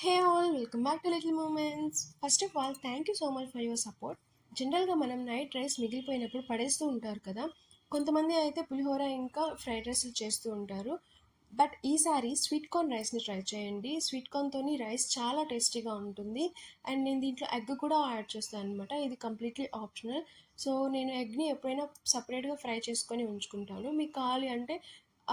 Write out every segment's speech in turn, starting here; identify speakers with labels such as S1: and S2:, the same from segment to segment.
S1: Hey all welcome back to Little Moments. First of all thank you so much for your support. జనరల్గా మనం night rice మిగిలిపోయినప్పుడు పడేస్తూ ఉంటారు కదా. కొంతమంది అయితే పులిహోర ఇంకా ఫ్రైడ్ రైస్లు చేస్తూ ఉంటారు. బట్ ఈసారి స్వీట్ కార్న్ రైస్ని ట్రై చేయండి. స్వీట్ కార్న్తోని రైస్ చాలా టేస్టీగా ఉంటుంది. అండ్ నేను దీంట్లో ఎగ్ కూడా యాడ్ చేస్తాను అనమాట. ఇది కంప్లీట్లీ ఆప్షనల్. సో నేను ఎగ్ని ఎప్పుడైనా సపరేట్గా ఫ్రై చేసుకొని ఉంచుకుంటాను. మీకు కావాలి అంటే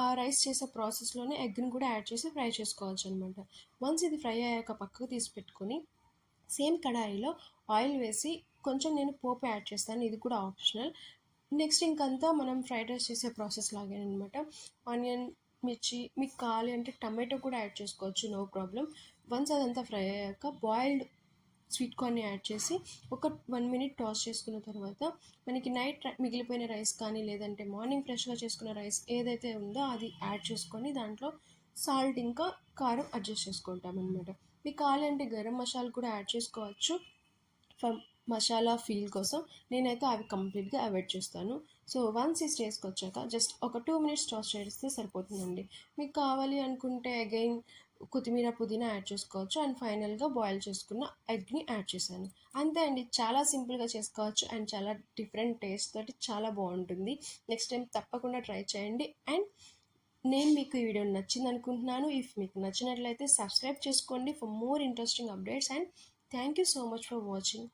S1: ఆ రైస్ చేసే ప్రాసెస్లోనే ఎగ్ని కూడా యాడ్ చేసి ఫ్రై చేసుకోవచ్చు అనమాట. వన్స్ ఇది ఫ్రై అయ్యాక పక్కకు తీసి పెట్టుకొని సేమ్ కడాయిలో ఆయిల్ వేసి కొంచెం నేను పోపు యాడ్ చేస్తాను. ఇది కూడా ఆప్షనల్. నెక్స్ట్ ఇంకంతా మనం ఫ్రైడ్ రైస్ చేసే ప్రాసెస్ లాగే అనమాట. ఆనియన్, మిర్చి, మీకు కావాలి అంటే టమాటో కూడా యాడ్ చేసుకోవచ్చు, నో ప్రాబ్లం. వన్స్ అదంతా ఫ్రై అయ్యాక బాయిల్డ్ స్వీట్ కార్న్ని యాడ్ చేసి ఒక 1 మినిట్ టాస్ చేసుకున్న తర్వాత మనకి నైట్ మిగిలిపోయిన రైస్ కానీ లేదంటే మార్నింగ్ ఫ్రెష్గా చేసుకున్న రైస్ ఏదైతే ఉందో అది యాడ్ చేసుకొని దాంట్లో సాల్ట్ ఇంకా కారం అడ్జస్ట్ చేసుకుంటాం అనమాట. మీకు కావాలంటే గరం మసాలా కూడా యాడ్ చేసుకోవచ్చు ఫర్ మసాలా ఫీల్ కోసం. నేనైతే అవి కంప్లీట్గా అవాయిడ్ చేస్తాను. సో వన్స్ ఈ స్టేజ్కి వచ్చాక జస్ట్ ఒక 2 మినిట్స్ టాస్ చేస్తే సరిపోతుందండి. మీకు కావాలి అనుకుంటే అగైన్ కొత్తిమీర, పుదీనా యాడ్ చేసుకోవచ్చు. అండ్ ఫైనల్గా బాయిల్ చేసుకున్న ఎగ్ని యాడ్ చేశాను. అంతే అండి, చాలా సింపుల్గా చేసుకోవచ్చు అండ్ చాలా డిఫరెంట్ టేస్ట్ తోటి చాలా బాగుంటుంది. నెక్స్ట్ టైం తప్పకుండా ట్రై చేయండి. అండ్ నేను మీకు ఈ వీడియో నచ్చింది అనుకుంటున్నాను. ఇఫ్ మీకు నచ్చినట్లయితే సబ్స్క్రైబ్ చేసుకోండి for more interesting updates. And thank you so much for watching.